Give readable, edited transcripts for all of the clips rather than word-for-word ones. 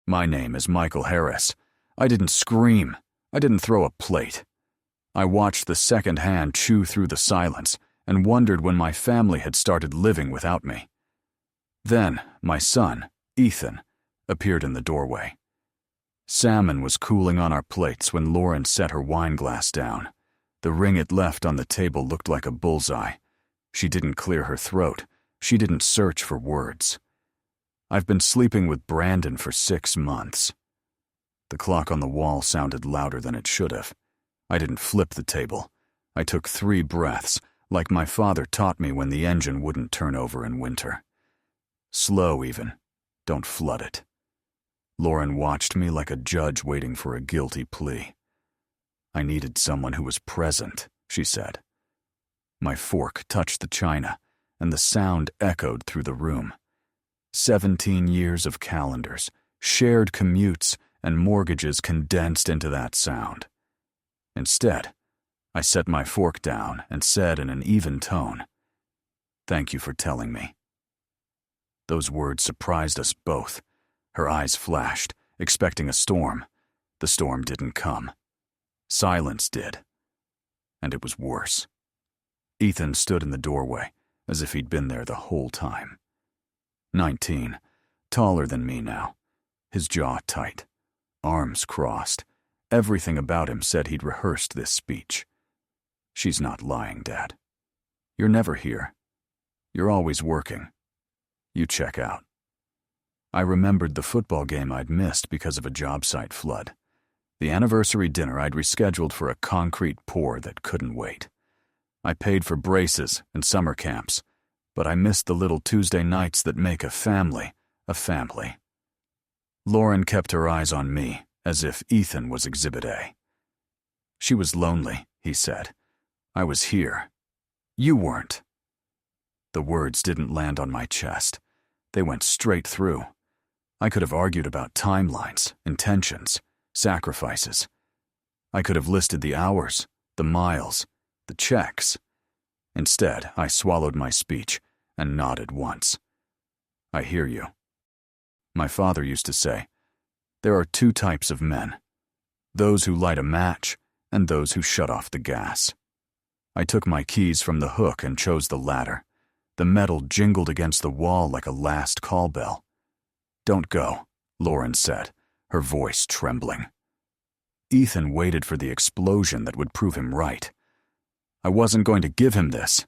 My name is Michael Harris. I didn't scream. I didn't throw a plate. I watched the second hand chew through the silence and wondered when my family had started living without me. Then, my son, Ethan, appeared in the doorway. Salmon was cooling on our plates when Lauren set her wine glass down. The ring it left on the table looked like a bullseye. She didn't clear her throat. She didn't search for words. I've been sleeping with Brandon for 6 months. The clock on the wall sounded louder than it should have. I didn't flip the table. I took 3 breaths, like my father taught me when the engine wouldn't turn over in winter. Slow, even. Don't flood it. Lauren watched me like a judge waiting for a guilty plea. I needed someone who was present, she said. My fork touched the china, and the sound echoed through the room. 17 years of calendars, shared commutes, and mortgages condensed into that sound. Instead, I set my fork down and said in an even tone, "Thank you for telling me." Those words surprised us both. Her eyes flashed, expecting a storm. The storm didn't come. Silence did. And it was worse. Ethan stood in the doorway, as if he'd been there the whole time. 19, taller than me now, his jaw tight, arms crossed. Everything about him said he'd rehearsed this speech. "She's not lying, Dad. You're never here. You're always working. You check out." I remembered the football game I'd missed because of a job site flood. The anniversary dinner I'd rescheduled for a concrete pour that couldn't wait. I paid for braces and summer camps, but I missed the little Tuesday nights that make a family a family. Lauren kept her eyes on me, as if Ethan was Exhibit A. "She was lonely," he said. "I was here. You weren't." The words didn't land on my chest. They went straight through. I could have argued about timelines, intentions, sacrifices. I could have listed the hours, the miles, the checks. Instead, I swallowed my speech and nodded once. "I hear you." My father used to say, "There are 2 types of men, those who light a match and those who shut off the gas." I took my keys from the hook and chose the latter. The metal jingled against the wall like a last call bell. "Don't go," Lauren said, her voice trembling. Ethan waited for the explosion that would prove him right. I wasn't going to give him this.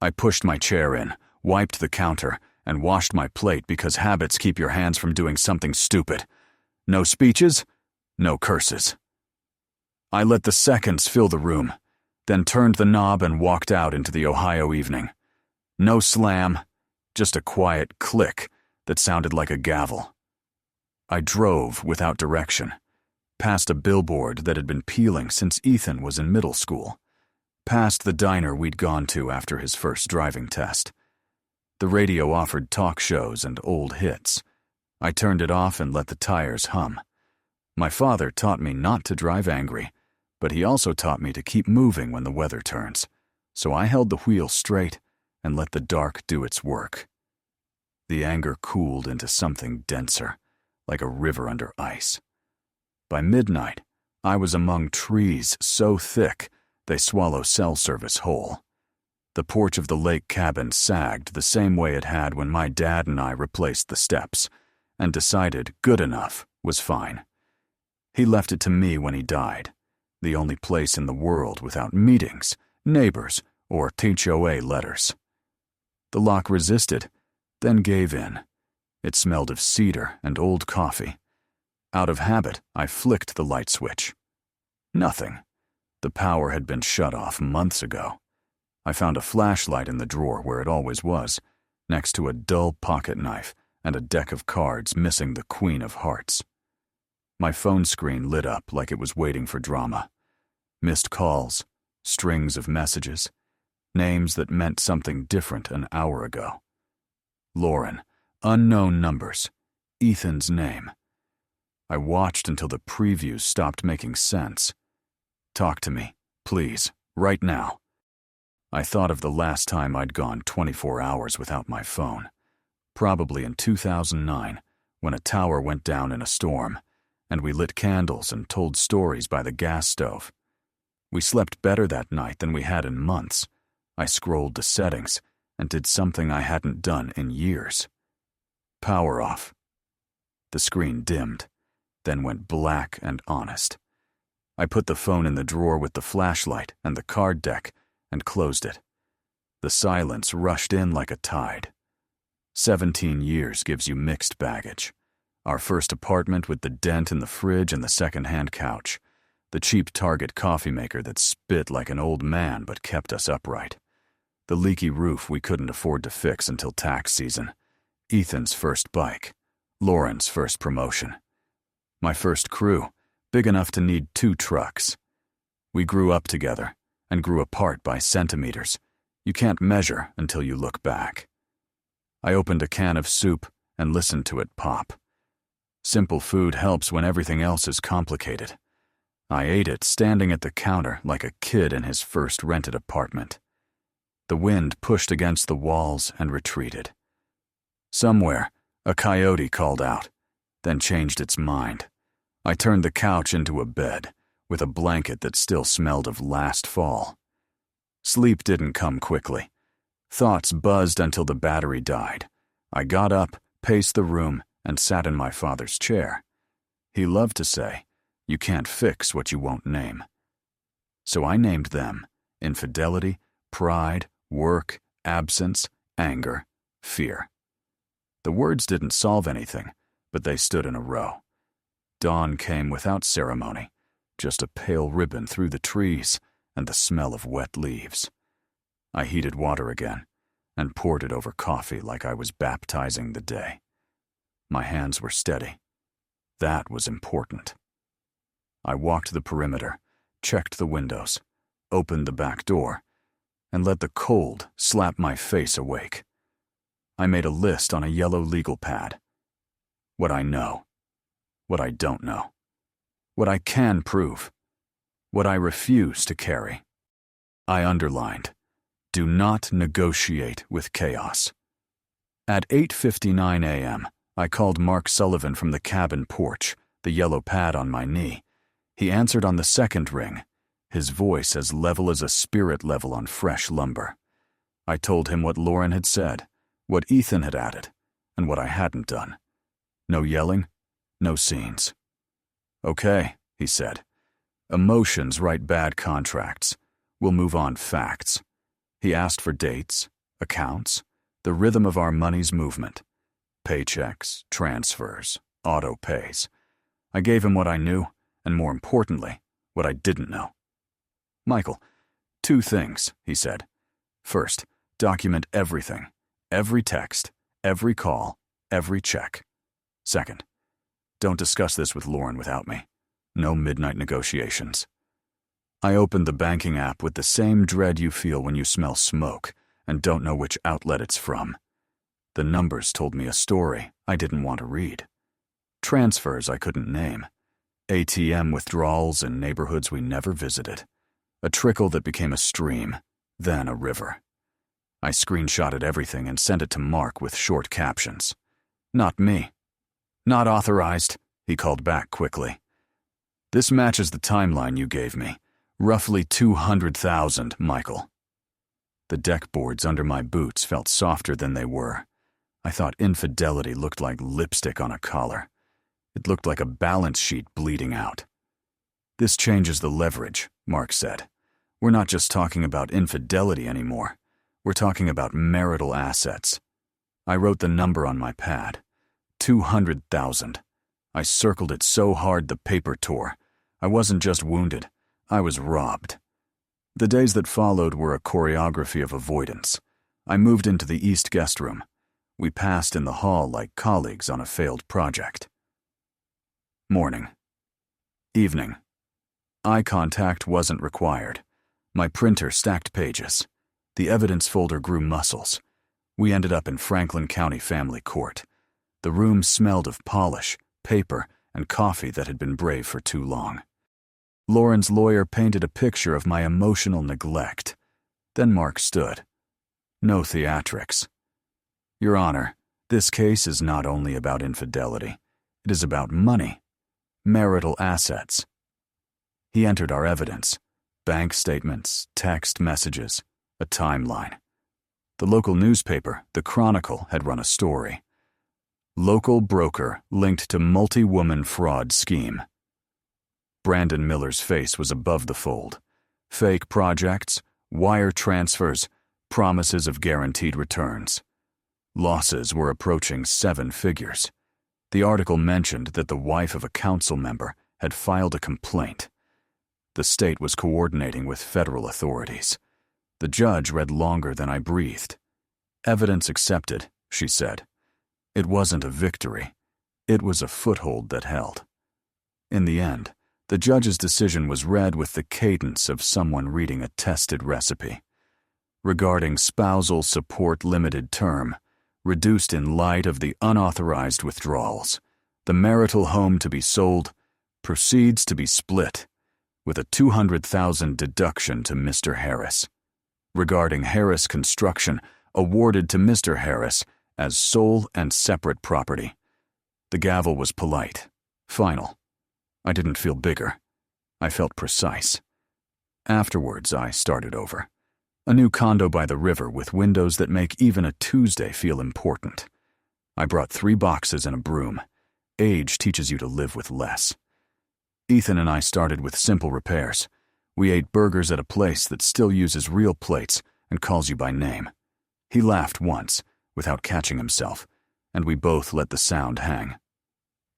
I pushed my chair in, wiped the counter, and washed my plate because habits keep your hands from doing something stupid. No speeches, no curses. I let the seconds fill the room, then turned the knob and walked out into the Ohio evening. No slam, just a quiet click that sounded like a gavel. I drove without direction, past a billboard that had been peeling since Ethan was in middle school, past the diner we'd gone to after his first driving test. The radio offered talk shows and old hits. I turned it off and let the tires hum. My father taught me not to drive angry, but he also taught me to keep moving when the weather turns, so I held the wheel straight and let the dark do its work. The anger cooled into something denser, like a river under ice. By midnight, I was among trees so thick they swallow cell service whole. The porch of the lake cabin sagged the same way it had when my dad and I replaced the steps, and decided good enough was fine. He left it to me when he died, the only place in the world without meetings, neighbors, or HOA letters. The lock resisted, then gave in. It smelled of cedar and old coffee. Out of habit, I flicked the light switch. Nothing. The power had been shut off months ago. I found a flashlight in the drawer where it always was, next to a dull pocket knife and a deck of cards missing the Queen of Hearts. My phone screen lit up like it was waiting for drama. Missed calls, strings of messages, names that meant something different an hour ago. Lauren, unknown numbers, Ethan's name. I watched until the previews stopped making sense. "Talk to me, please, right now." I thought of the last time I'd gone 24 hours without my phone, probably in 2009, when a tower went down in a storm, and we lit candles and told stories by the gas stove. We slept better that night than we had in months. I scrolled the settings and did something I hadn't done in years. Power off. The screen dimmed, then went black and honest. I put the phone in the drawer with the flashlight and the card deck and closed it. The silence rushed in like a tide. 17 years gives you mixed baggage. Our first apartment with the dent in the fridge and the second-hand couch. The cheap Target coffee maker that spit like an old man but kept us upright. The leaky roof we couldn't afford to fix until tax season. Ethan's first bike. Lauren's first promotion. My first crew, big enough to need 2 trucks. We grew up together and grew apart by centimeters. You can't measure until you look back. I opened a can of soup and listened to it pop. Simple food helps when everything else is complicated. I ate it standing at the counter like a kid in his first rented apartment. The wind pushed against the walls and retreated. Somewhere, a coyote called out, then changed its mind. I turned the couch into a bed, with a blanket that still smelled of last fall. Sleep didn't come quickly. Thoughts buzzed until the battery died. I got up, paced the room, and sat in my father's chair. He loved to say, "You can't fix what you won't name." So I named them infidelity, pride, work, absence, anger, fear. The words didn't solve anything, but they stood in a row. Dawn came without ceremony, just a pale ribbon through the trees and the smell of wet leaves. I heated water again and poured it over coffee like I was baptizing the day. My hands were steady. That was important. I walked the perimeter, checked the windows, opened the back door, and let the cold slap my face awake. I made a list on a yellow legal pad. What I know. What I don't know. What I can prove. What I refuse to carry. I underlined, do not negotiate with chaos. At 8:59 a.m., I called Mark Sullivan from the cabin porch, the yellow pad on my knee. He answered on the second ring, his voice as level as a spirit level on fresh lumber. I told him what Lauren had said, what Ethan had added, and what I hadn't done. No yelling, no scenes. Okay, he said. Emotions write bad contracts. We'll move on facts. He asked for dates, accounts, the rhythm of our money's movement. Paychecks, transfers, auto pays. I gave him what I knew, and more importantly, what I didn't know. Michael, 2 things, he said. First, document everything, every text, every call, every check. Second, don't discuss this with Lauren without me. No midnight negotiations. I opened the banking app with the same dread you feel when you smell smoke and don't know which outlet it's from. The numbers told me a story I didn't want to read. Transfers I couldn't name. ATM withdrawals in neighborhoods we never visited. A trickle that became a stream, then a river. I screenshotted everything and sent it to Mark with short captions. Not me. Not authorized, he called back quickly. This matches the timeline you gave me. Roughly 200,000, Michael. The deck boards under my boots felt softer than they were. I thought infidelity looked like lipstick on a collar. It looked like a balance sheet bleeding out. This changes the leverage, Mark said. We're not just talking about infidelity anymore. We're talking about marital assets. I wrote the number on my pad. 200,000. I circled it so hard the paper tore. I wasn't just wounded. I was robbed. The days that followed were a choreography of avoidance. I moved into the East guest room. We passed in the hall like colleagues on a failed project. Morning. Evening. Eye contact wasn't required. My printer stacked pages. The evidence folder grew muscles. We ended up in Franklin County Family Court. The room smelled of polish, paper, and coffee that had been brave for too long. Lauren's lawyer painted a picture of my emotional neglect. Then Mark stood. No theatrics. Your Honor, This case is not only about infidelity, it is about money, marital assets. He entered our evidence, bank statements, text messages, a timeline. The local newspaper, the Chronicle, had run a story. Local broker linked to multi-woman fraud scheme. Brandon Miller's face was above the fold. Fake projects, wire transfers, promises of guaranteed returns. Losses were approaching 7 figures. The article mentioned that the wife of a council member had filed a complaint. The state was coordinating with federal authorities. The judge read longer than I breathed. Evidence accepted, she said. It wasn't a victory. It was a foothold that held. In the end, the judge's decision was read with the cadence of someone reading a tested recipe. Regarding spousal support limited term, reduced in light of the unauthorized withdrawals, the marital home to be sold, proceeds to be split, with a $200,000 deduction to Mr. Harris. Regarding Harris Construction, awarded to Mr. Harris as sole and separate property. The gavel was polite, final. I didn't feel bigger. I felt precise. Afterwards, I started over. A new condo by the river with windows that make even a Tuesday feel important. I brought 3 boxes and a broom. Age teaches you to live with less. Ethan and I started with simple repairs. We ate burgers at a place that still uses real plates and calls you by name. He laughed once, without catching himself, and we both let the sound hang.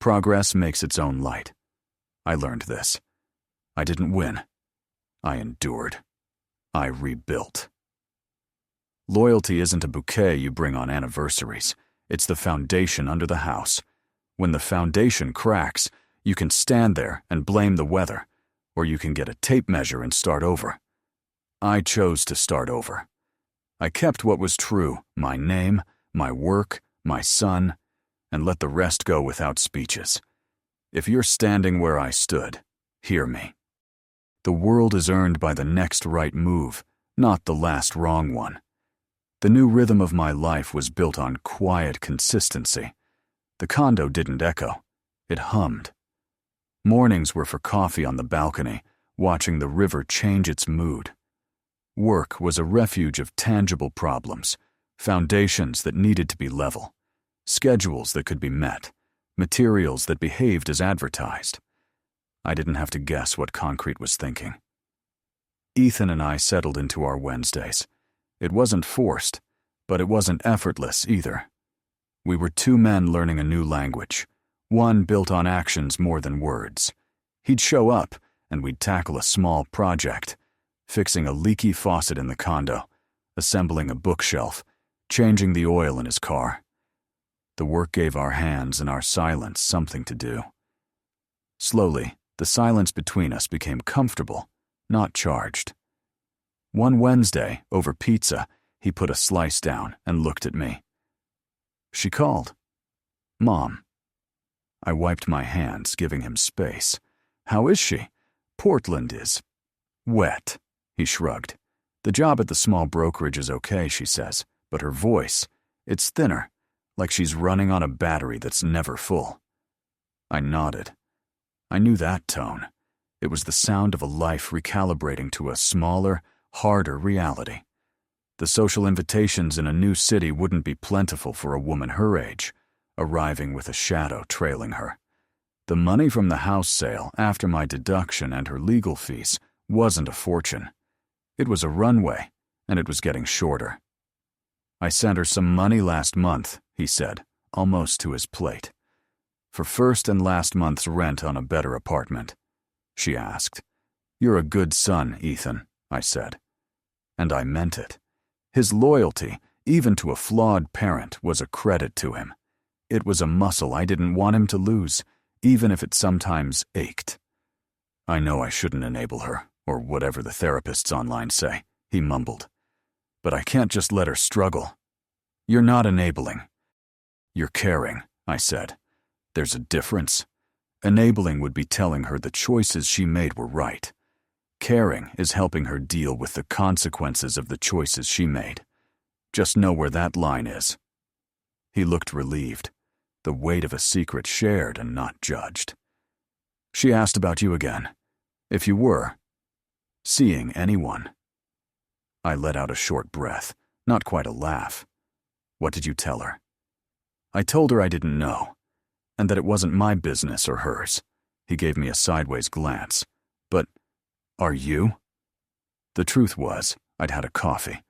Progress makes its own light. I learned this. I didn't win. I endured. I rebuilt. Loyalty isn't a bouquet you bring on anniversaries. It's the foundation under the house. When the foundation cracks, you can stand there and blame the weather, or you can get a tape measure and start over. I chose to start over. I kept what was true, my name, my work, my son, and let the rest go without speeches. If you're standing where I stood, hear me. The world is earned by the next right move, not the last wrong one. The new rhythm of my life was built on quiet consistency. The condo didn't echo. It hummed. Mornings were for coffee on the balcony, watching the river change its mood. Work was a refuge of tangible problems, foundations that needed to be level, schedules that could be met, materials that behaved as advertised. I didn't have to guess what concrete was thinking. Ethan and I settled into our Wednesdays. It wasn't forced, but it wasn't effortless either. We were 2 men learning a new language, one built on actions more than words. He'd show up, and we'd tackle a small project, fixing a leaky faucet in the condo, assembling a bookshelf, changing the oil in his car. The work gave our hands and our silence something to do. Slowly, the silence between us became comfortable, not charged. One Wednesday, over pizza, he put a slice down and looked at me. She called. Mom. I wiped my hands, giving him space. How is she? Portland is wet. He shrugged. The job at the small brokerage is okay, she says, but her voice, it's thinner, like she's running on a battery that's never full. I nodded. I knew that tone. It was the sound of a life recalibrating to a smaller, harder reality. The social invitations in a new city wouldn't be plentiful for a woman her age, arriving with a shadow trailing her. The money from the house sale, after my deduction and her legal fees, wasn't a fortune. It was a runway, and it was getting shorter. I sent her some money last month, he said, almost to his plate. For first and last month's rent on a better apartment. She asked. You're a good son, Ethan, I said. And I meant it. His loyalty, even to a flawed parent, was a credit to him. It was a muscle I didn't want him to lose, even if it sometimes ached. I know I shouldn't enable her, or whatever the therapists online say, he mumbled. But I can't just let her struggle. You're not enabling. You're caring, I said. There's a difference. Enabling would be telling her the choices she made were right. Caring is helping her deal with the consequences of the choices she made. Just know where that line is. He looked relieved, the weight of a secret shared and not judged. She asked about you again. If you were seeing anyone. I let out a short breath, not quite a laugh. What did you tell her? I told her I didn't know, and that it wasn't my business or hers. He gave me a sideways glance. But, are you? The truth was, I'd had a coffee.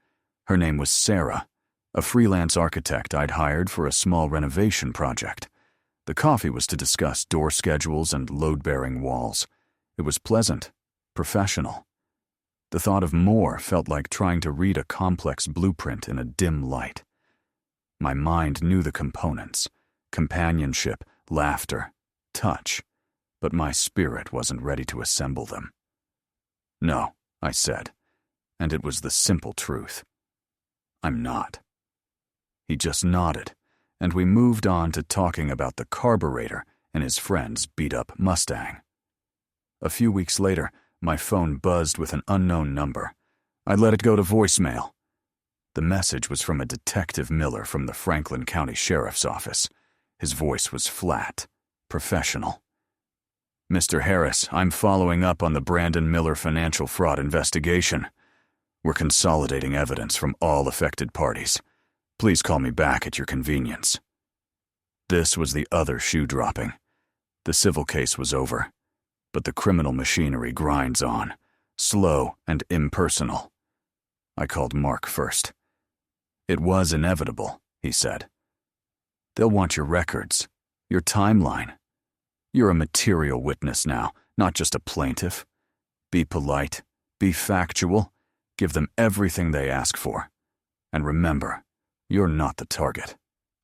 Her name was Sarah, a freelance architect I'd hired for a small renovation project. The coffee was to discuss door schedules and load-bearing walls. It was pleasant, professional. The thought of more felt like trying to read a complex blueprint in a dim light. My mind knew the components: companionship, laughter, touch, but my spirit wasn't ready to assemble them. No, I said, and it was the simple truth. I'm not. He just nodded, and we moved on to talking about the carburetor in his friend's beat-up Mustang. A few weeks later, my phone buzzed with an unknown number. I let it go to voicemail. The message was from a Detective Miller from the Franklin County Sheriff's Office. His voice was flat, professional. Mr. Harris, I'm following up on the Brandon Miller financial fraud investigation. We're consolidating evidence from all affected parties. Please call me back at your convenience. This was the other shoe dropping. The civil case was over, but the criminal machinery grinds on, slow and impersonal. I called Mark first. It was inevitable, he said. They'll want your records, your timeline. You're a material witness now, not just a plaintiff. Be polite, be factual, give them everything they ask for. And remember, you're not the target.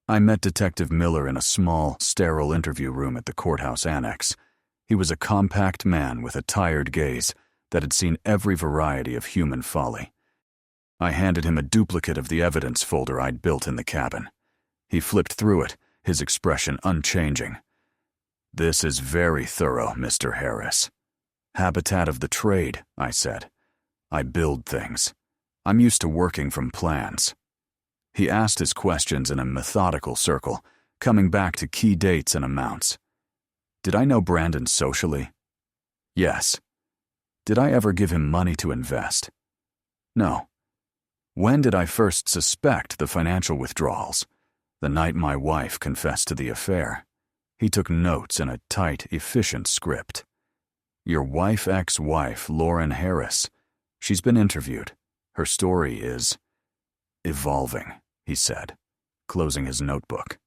I met Detective Miller in a small, sterile interview room at the courthouse annex. He was a compact man with a tired gaze that had seen every variety of human folly. I handed him a duplicate of the evidence folder I'd built in the cabin. He flipped through it, his expression unchanging. This is very thorough, Mr. Harris. Habitat of the trade, I said. I build things. I'm used to working from plans. He asked his questions in a methodical circle, coming back to key dates and amounts. Did I know Brandon socially? Yes. Did I ever give him money to invest? No. When did I first suspect the financial withdrawals? The night my wife confessed to the affair. He took notes in a tight, efficient script. Your wife, ex-wife, Lauren Harris. She's been interviewed. Her story is evolving, he said, closing his notebook.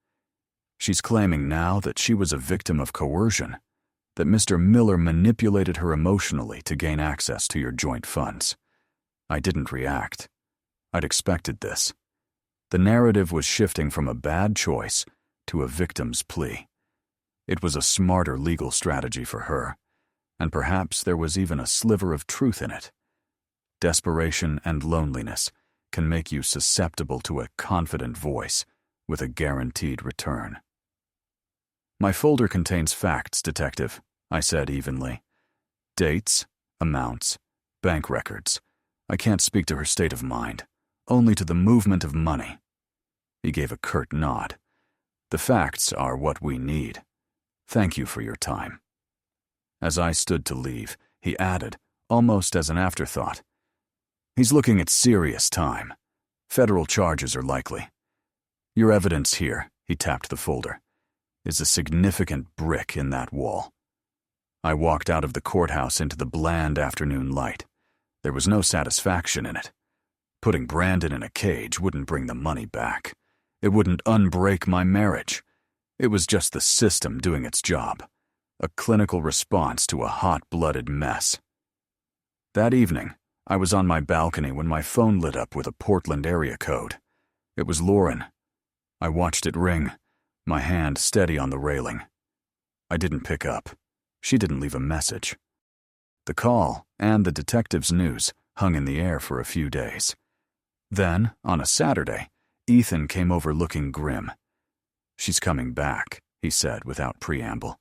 She's claiming now that she was a victim of coercion, that Mr. Miller manipulated her emotionally to gain access to your joint funds. I didn't react. I'd expected this. The narrative was shifting from a bad choice to a victim's plea. It was a smarter legal strategy for her, and perhaps there was even a sliver of truth in it. Desperation and loneliness can make you susceptible to a confident voice with a guaranteed return. My folder contains facts, Detective, I said evenly. Dates, amounts, bank records. I can't speak to her state of mind, only to the movement of money. He gave a curt nod. The facts are what we need. Thank you for your time. As I stood to leave, he added, almost as an afterthought, he's looking at serious time. Federal charges are likely. Your evidence here, he tapped the folder, is a significant brick in that wall. I walked out of the courthouse into the bland afternoon light. There was no satisfaction in it. Putting Brandon in a cage wouldn't bring the money back. It wouldn't unbreak my marriage. It was just the system doing its job, a clinical response to a hot-blooded mess. That evening, I was on my balcony when my phone lit up with a Portland area code. It was Lauren. I watched it ring, my hand steady on the railing. I didn't pick up. She didn't leave a message. The call and the detective's news hung in the air for a few days. Then, on a Saturday, Ethan came over looking grim. She's coming back, he said without preamble.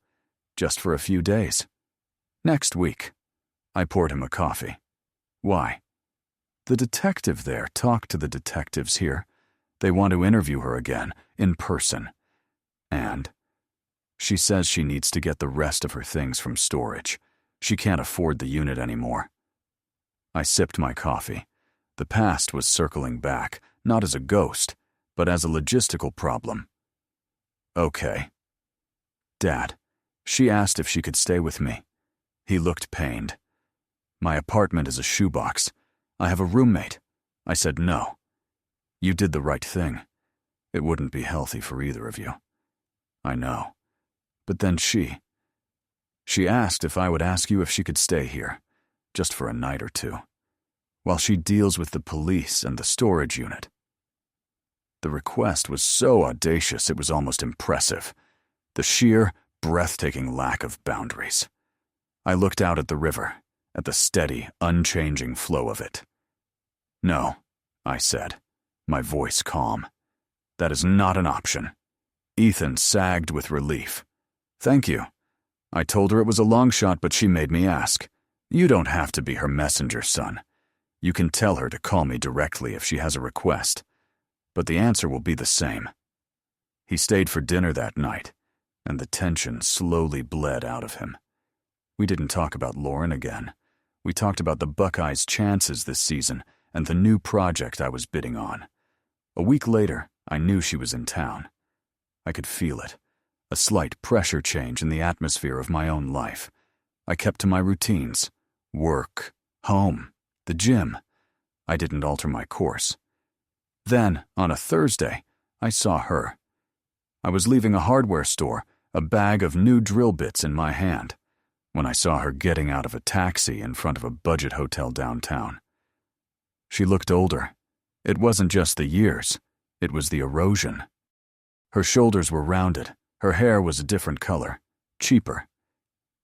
Just for a few days. Next week. I poured him a coffee. Why? The detective there talked to the detectives here. They want to interview her again, in person. And she says she needs to get the rest of her things from storage. She can't afford the unit anymore. I sipped my coffee. The past was circling back, not as a ghost, but as a logistical problem. Okay. Dad, she asked if she could stay with me. He looked pained. My apartment is a shoebox. I have a roommate. I said no. You did the right thing. It wouldn't be healthy for either of you. I know. But then she asked if I would ask you if she could stay here, just for a night or two, while she deals with the police and the storage unit. The request was so audacious it was almost impressive. The sheer, breathtaking lack of boundaries. I looked out at the river, at the steady, unchanging flow of it. No, I said, my voice calm. That is not an option. Ethan sagged with relief. Thank you. I told her it was a long shot, but she made me ask. You don't have to be her messenger, son. You can tell her to call me directly if she has a request. But the answer will be the same. He stayed for dinner that night, and the tension slowly bled out of him. We didn't talk about Lauren again. We talked about the Buckeyes' chances this season and the new project I was bidding on. A week later, I knew she was in town. I could feel it, a slight pressure change in the atmosphere of my own life. I kept to my routines, work, home, the gym. I didn't alter my course. Then, on a Thursday, I saw her. I was leaving a hardware store, a bag of new drill bits in my hand, when I saw her getting out of a taxi in front of a budget hotel downtown. She looked older. It wasn't just the years, it was the erosion. Her shoulders were rounded, her hair was a different color, cheaper.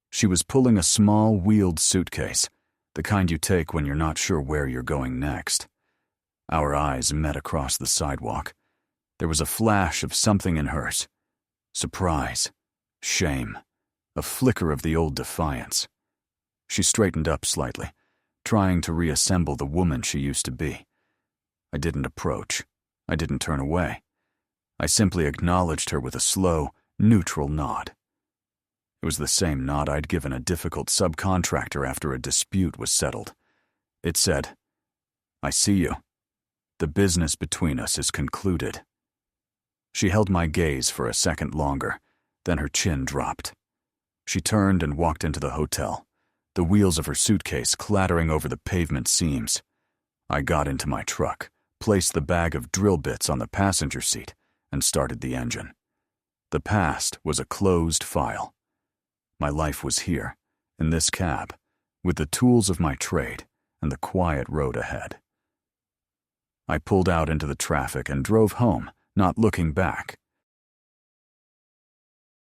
She was pulling a small wheeled suitcase, the kind you take when you're not sure where you're going next. Our eyes met across the sidewalk. There was a flash of something in hers. Surprise, shame, a flicker of the old defiance. She straightened up slightly, trying to reassemble the woman she used to be. I didn't approach. I didn't turn away. I simply acknowledged her with a slow, neutral nod. It was the same nod I'd given a difficult subcontractor after a dispute was settled. It said, "I see you. The business between us is concluded." She held my gaze for a second longer, then her chin dropped. She turned and walked into the hotel, the wheels of her suitcase clattering over the pavement seams. I got into my truck, placed the bag of drill bits on the passenger seat, and started the engine. The past was a closed file. My life was here, in this cab, with the tools of my trade and the quiet road ahead. I pulled out into the traffic and drove home, not looking back.